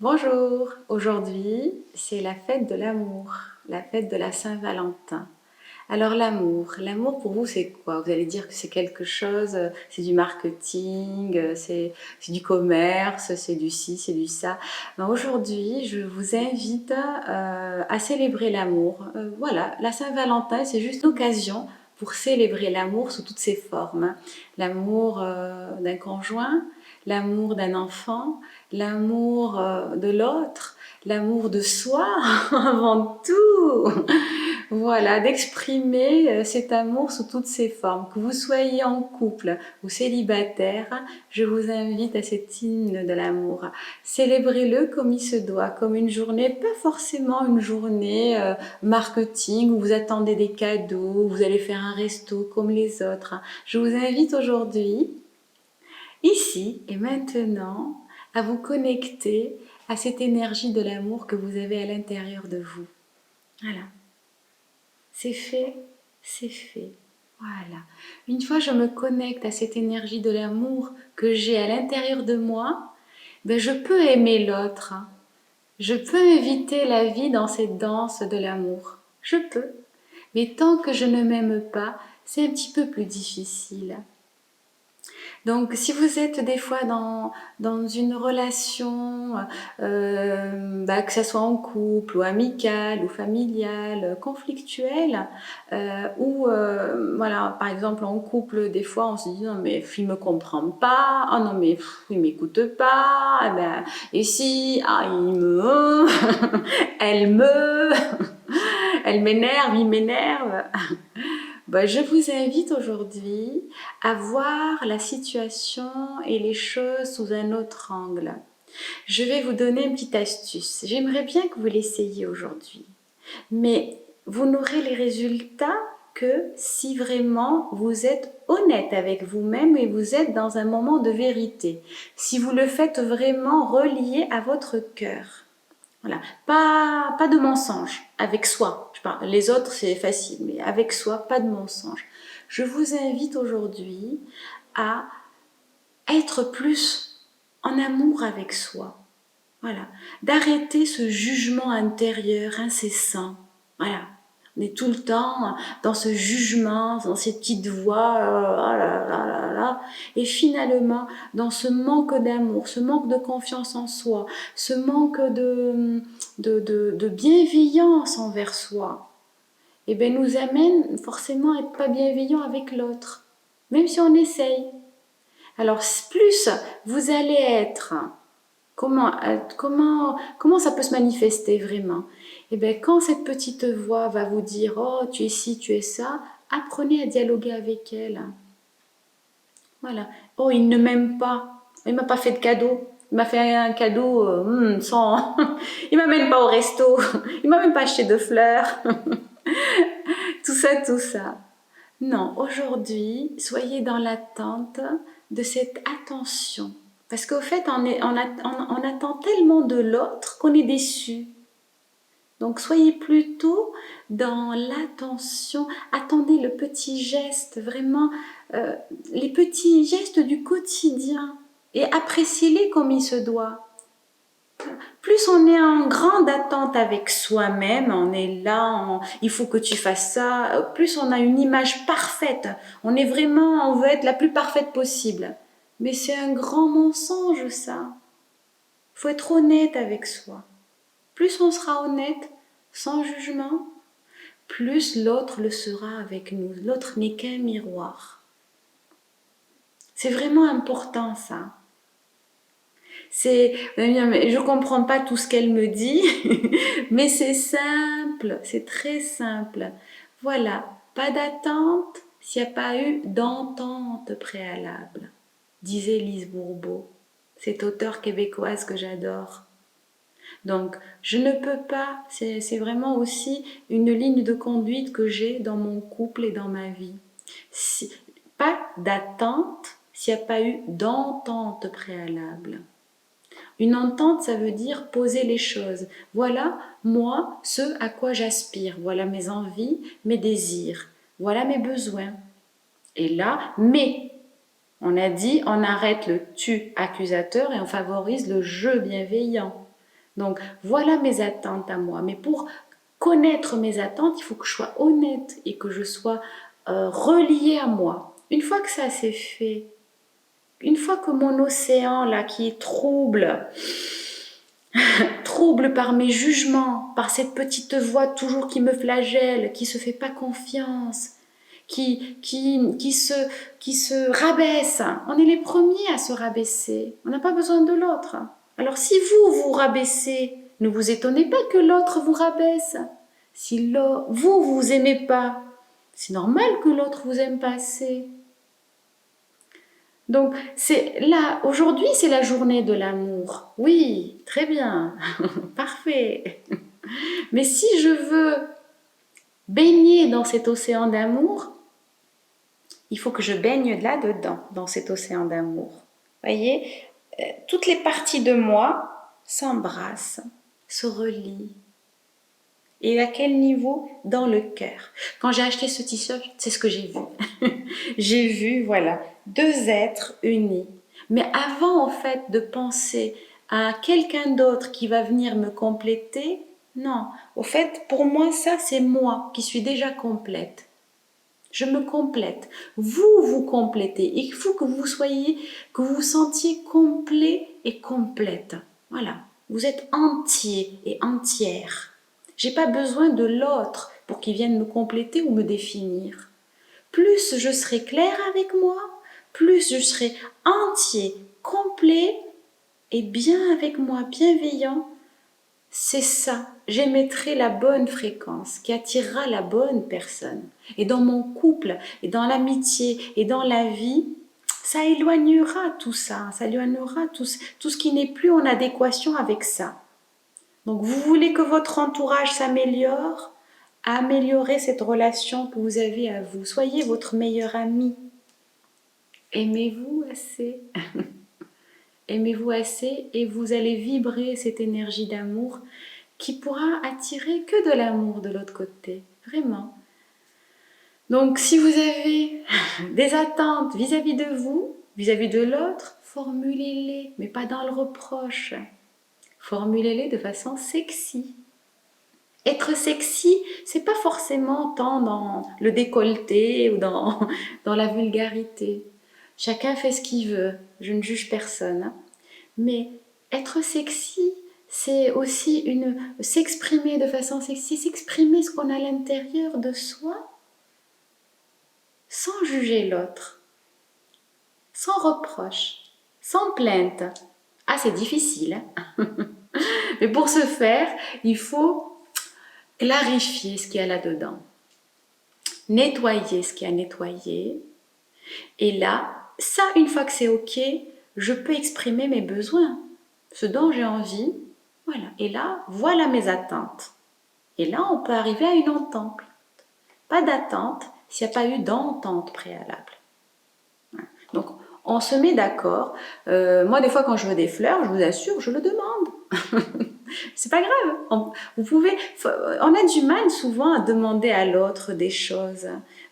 Bonjour, aujourd'hui c'est la fête de l'amour, la fête de la Saint-Valentin. Alors l'amour pour vous c'est quoi? Vous allez dire que c'est quelque chose, c'est du marketing, c'est du commerce, c'est du ci, c'est du ça. Ben, aujourd'hui je vous invite à célébrer l'amour. Voilà, la Saint-Valentin c'est juste l'occasion pour célébrer l'amour sous toutes ses formes, hein. L'amour d'un conjoint, l'amour d'un enfant, l'amour de l'autre, l'amour de soi avant tout. Voilà, d'exprimer cet amour sous toutes ses formes. Que vous soyez en couple ou célibataire, je vous invite à cet hymne de l'amour. Célébrez-le comme il se doit, comme une journée, pas forcément une journée marketing où vous attendez des cadeaux, où vous allez faire un resto comme les autres. Je vous invite aujourd'hui, ici et maintenant, à vous connecter à cette énergie de l'amour que vous avez à l'intérieur de vous. Voilà. C'est fait, c'est fait. Voilà. Une fois je me connecte à cette énergie de l'amour que j'ai à l'intérieur de moi, ben je peux aimer l'autre, hein. Je peux inviter la vie dans cette danse de l'amour. Je peux. Mais tant que je ne m'aime pas, c'est un petit peu plus difficile. Donc, si vous êtes des fois dans une relation, que ce soit en couple ou amicale ou familiale, conflictuelle, ou voilà, par exemple en couple, des fois on se dit non mais il me comprend pas, oh non mais il m'écoute pas, et si, ah il me, elle me, elle m'énerve, il m'énerve. Je vous invite aujourd'hui à voir la situation et les choses sous un autre angle. Je vais vous donner une petite astuce. J'aimerais bien que vous l'essayiez aujourd'hui. Mais vous n'aurez les résultats que si vraiment vous êtes honnête avec vous-même et vous êtes dans un moment de vérité. Si vous le faites vraiment relié à votre cœur. Voilà. Pas de mensonge avec soi. Les autres, c'est facile, mais avec soi, pas de mensonge. Je vous invite aujourd'hui à être plus en amour avec soi. Voilà. D'arrêter ce jugement intérieur incessant. Voilà. On est tout le temps dans ce jugement, dans ces petites voix, oh là là là là, et finalement dans ce manque d'amour, ce manque de confiance en soi, ce manque de bienveillance envers soi, et bien nous amène forcément à être pas bienveillant avec l'autre, même si on essaye. Alors plus vous allez être, comment ça peut se manifester vraiment? Eh bien, quand cette petite voix va vous dire « Oh, tu es ci, tu es ça », apprenez à dialoguer avec elle. Voilà. « Oh, il ne m'aime pas. Il ne m'a pas fait de cadeau. Il m'a fait un cadeau sans... il ne m'amène pas au resto. Il ne m'a même pas acheté de fleurs. » Tout ça, tout ça. Non, aujourd'hui, soyez dans l'attente de cette attention. Parce qu'au fait, on attend tellement de l'autre qu'on est déçu. Donc, soyez plutôt dans l'attention. Attendez le petit geste, vraiment, les petits gestes du quotidien. Et appréciez-les comme il se doit. Plus on est en grande attente avec soi-même, on est là, il faut que tu fasses ça, plus on a une image parfaite, on est vraiment, on veut être la plus parfaite possible. Mais c'est un grand mensonge ça. Il faut être honnête avec soi. Plus on sera honnête, sans jugement, plus l'autre le sera avec nous. L'autre n'est qu'un miroir. C'est vraiment important ça. Je comprends pas tout ce qu'elle me dit, mais c'est simple, c'est très simple. Voilà, pas d'attente s'il n'y a pas eu d'entente préalable, disait Lise Bourbeau, cette auteure québécoise que j'adore. Donc, je ne peux pas, c'est vraiment aussi une ligne de conduite que j'ai dans mon couple et dans ma vie. Pas d'attente s'il n'y a pas eu d'entente préalable. Une entente, ça veut dire poser les choses. Voilà, moi, ce à quoi j'aspire. Voilà mes envies, mes désirs. Voilà mes besoins. Et là, mais, on a dit, on arrête le tu accusateur et on favorise le je bienveillant. Donc, voilà mes attentes à moi. Mais pour connaître mes attentes, il faut que je sois honnête et que je sois reliée à moi. Une fois que ça c'est fait, une fois que mon océan là qui est trouble, trouble par mes jugements, par cette petite voix toujours qui me flagelle, qui se fait pas confiance, qui se rabaisse. On est les premiers à se rabaisser. On n'a pas besoin de l'autre. Alors si vous vous rabaissez, ne vous étonnez pas que l'autre vous rabaisse. Si vous vous aimez pas, c'est normal que l'autre vous aime pas assez. Donc c'est là, aujourd'hui c'est la journée de l'amour. Oui, très bien, parfait. Mais si je veux baigner dans cet océan d'amour, il faut que je baigne là-dedans, dans cet océan d'amour. Voyez, toutes les parties de moi s'embrassent, se relient. Et à quel niveau? Dans le cœur. Quand j'ai acheté ce t-shirt, c'est ce que j'ai vu. J'ai vu, voilà, deux êtres unis. Mais avant, en fait, de penser à quelqu'un d'autre qui va venir me compléter, non. Au fait, pour moi, ça, c'est moi qui suis déjà complète. Je me complète. Vous vous complétez. Il faut que vous soyez, que vous vous sentiez complet et complète. Voilà. Vous êtes entier et entière. J'ai pas besoin de l'autre pour qu'il vienne me compléter ou me définir. Plus je serai claire avec moi, plus je serai entier, complet et bien avec moi, bienveillant. C'est ça, j'émettrai la bonne fréquence qui attirera la bonne personne. Et dans mon couple, et dans l'amitié, et dans la vie, ça éloignera tout ça, ça éloignera tout ce qui n'est plus en adéquation avec ça. Donc vous voulez que votre entourage s'améliore, améliorez cette relation que vous avez à vous. Soyez votre meilleur ami. Aimez-vous assez. Aimez-vous assez et vous allez vibrer cette énergie d'amour qui pourra attirer que de l'amour de l'autre côté, vraiment. Donc si vous avez des attentes vis-à-vis de vous, vis-à-vis de l'autre, formulez-les, mais pas dans le reproche. Formulez-les de façon sexy. Être sexy, c'est pas forcément tant dans le décolleté ou dans la vulgarité. Chacun fait ce qu'il veut, je ne juge personne. Hein. Mais être sexy, c'est aussi s'exprimer de façon sexy, s'exprimer ce qu'on a à l'intérieur de soi sans juger l'autre, sans reproche, sans plainte. Ah, c'est difficile. Hein. Mais pour ce faire, il faut clarifier ce qu'il y a là-dedans, nettoyer ce qu'il y a nettoyé. Et là, ça, une fois que c'est OK, je peux exprimer mes besoins, ce dont j'ai envie. Voilà. Et là, voilà mes attentes. Et là, on peut arriver à une entente. Pas d'attente s'il n'y a pas eu d'entente préalable. Donc, on se met d'accord. Moi, des fois, quand je veux des fleurs, je vous assure, je le demande. C'est pas grave. On a du mal souvent à demander à l'autre des choses.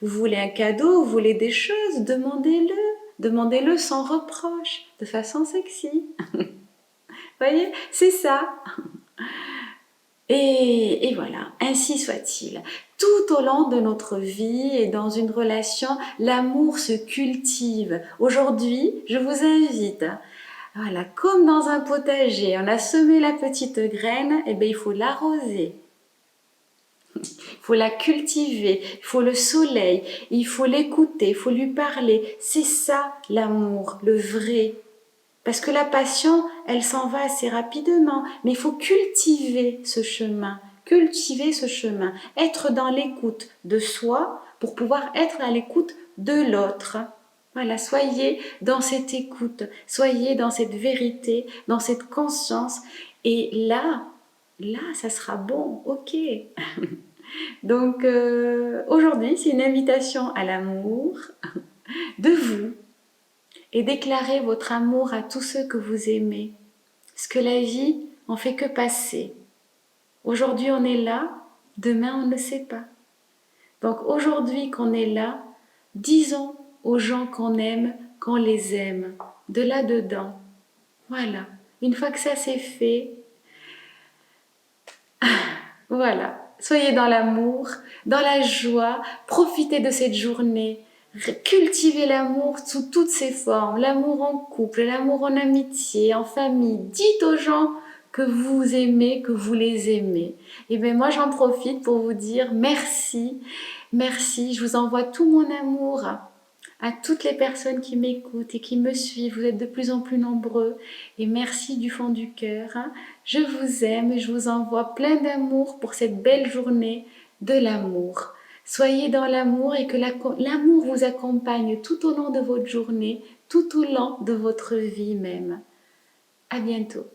Vous voulez un cadeau, vous voulez des choses, demandez-le. Demandez-le sans reproche, de façon sexy. Vous voyez, c'est ça. Et voilà, ainsi soit-il. Tout au long de notre vie et dans une relation, l'amour se cultive. Aujourd'hui, je vous invite, voilà, comme dans un potager, on a semé la petite graine, et bien il faut l'arroser. Il faut la cultiver, il faut le soleil, il faut l'écouter, il faut lui parler. C'est ça l'amour, le vrai. Parce que la passion, elle s'en va assez rapidement, mais il faut cultiver ce chemin, être dans l'écoute de soi pour pouvoir être à l'écoute de l'autre. Voilà, soyez dans cette écoute, soyez dans cette vérité, dans cette conscience, et là, ça sera bon, ok. Donc aujourd'hui, c'est une invitation à l'amour de vous, et déclarez votre amour à tous ceux que vous aimez. Parce que la vie, on fait que passer. Aujourd'hui, on est là, demain, on ne sait pas. Donc aujourd'hui qu'on est là, disons aux gens qu'on aime, qu'on les aime, de là-dedans. Voilà. Une fois que ça c'est fait, Voilà, soyez dans l'amour, dans la joie, profitez de cette journée, cultivez l'amour sous toutes ses formes, l'amour en couple, l'amour en amitié, en famille. Dites aux gens que vous aimez, que vous les aimez. Et bien moi j'en profite pour vous dire merci, merci, je vous envoie tout mon amour à toutes les personnes qui m'écoutent et qui me suivent. Vous êtes de plus en plus nombreux et merci du fond du cœur. Je vous aime et je vous envoie plein d'amour pour cette belle journée de l'amour. Soyez dans l'amour et que l'amour vous accompagne tout au long de votre journée, tout au long de votre vie même. À bientôt.